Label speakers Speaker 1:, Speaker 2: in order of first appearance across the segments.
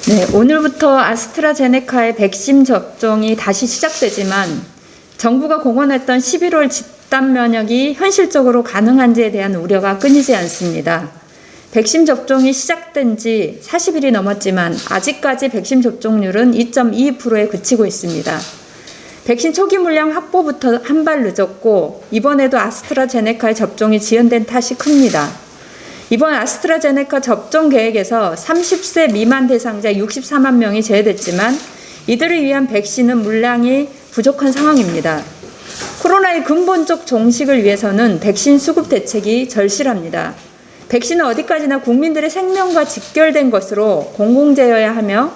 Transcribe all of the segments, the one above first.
Speaker 1: 네, 오늘부터 아스트라제네카의 백신 접종이 다시 시작되지만 정부가 공언했던 11월 집단 면역이 현실적으로 가능한지에 대한 우려가 끊이지 않습니다. 백신 접종이 시작된 지 40일이 넘었지만 아직까지 백신 접종률은 2.2%에 그치고 있습니다. 백신 초기 물량 확보부터 한 발 늦었고 이번에도 아스트라제네카의 접종이 지연된 탓이 큽니다. 이번 아스트라제네카 접종 계획에서 30세 미만 대상자 64만 명이 제외됐지만 이들을 위한 백신은 물량이 부족한 상황입니다. 코로나의 근본적 종식을 위해서는 백신 수급 대책이 절실합니다. 백신은 어디까지나 국민들의 생명과 직결된 것으로 공공재여야 하며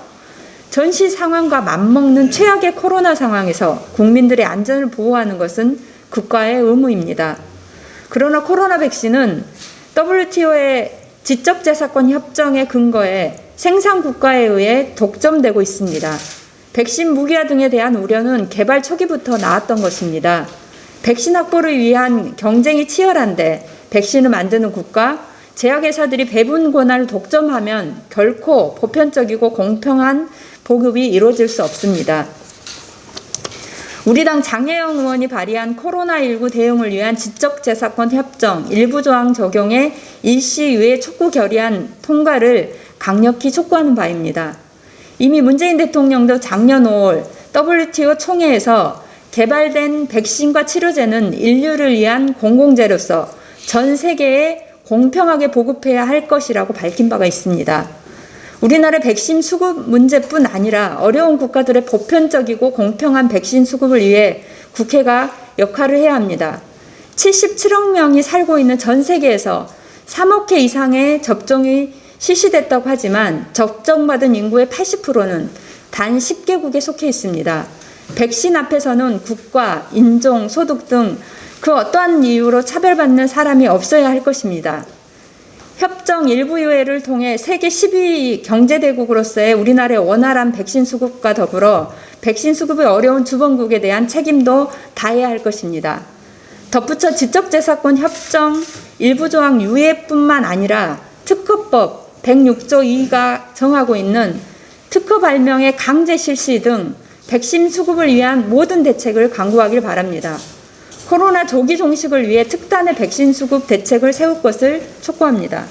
Speaker 1: 전시 상황과 맞먹는 최악의 코로나 상황에서 국민들의 안전을 보호하는 것은 국가의 의무입니다. 그러나 코로나 백신은 WTO의 지적재산권 협정의 근거에 생산국가에 의해 독점되고 있습니다. 백신 무기화 등에 대한 우려는 개발 초기부터 나왔던 것입니다. 백신 확보를 위한 경쟁이 치열한데 백신을 만드는 국가, 제약회사들이 배분 권한을 독점하면 결코 보편적이고 공평한 보급이 이루어질 수 없습니다. 우리 당 장혜영 의원이 발의한 코로나19 대응을 위한 지적재산권 협정 일부 조항 적용에 일시유예 촉구 결의안 통과를 강력히 촉구하는 바입니다. 이미 문재인 대통령도 작년 5월 WTO 총회에서 개발된 백신과 치료제는 인류를 위한 공공재로서 전 세계에 공평하게 보급해야 할 것이라고 밝힌 바가 있습니다. 우리나라의 백신 수급 문제뿐 아니라 어려운 국가들의 보편적이고 공평한 백신 수급을 위해 국회가 역할을 해야 합니다. 77억 명이 살고 있는 전 세계에서 3억 회 이상의 접종이 실시됐다고 하지만 접종받은 인구의 80%는 단 10개국에 속해 있습니다. 백신 앞에서는 국가, 인종, 소득 등 그 어떠한 이유로 차별받는 사람이 없어야 할 것입니다. 협정 일부 유예를 통해 세계 10위 경제대국으로서의 우리나라의 원활한 백신 수급과 더불어 백신 수급이 어려운 주변국에 대한 책임도 다해야 할 것입니다. 덧붙여 지적재산권 협정 일부 조항 유예뿐만 아니라 특허법 106조 2가 정하고 있는 특허 발명의 강제 실시 등 백신 수급을 위한 모든 대책을 강구하길 바랍니다. 코로나 조기 종식을 위해 특단의 백신 수급 대책을 세울 것을 촉구합니다.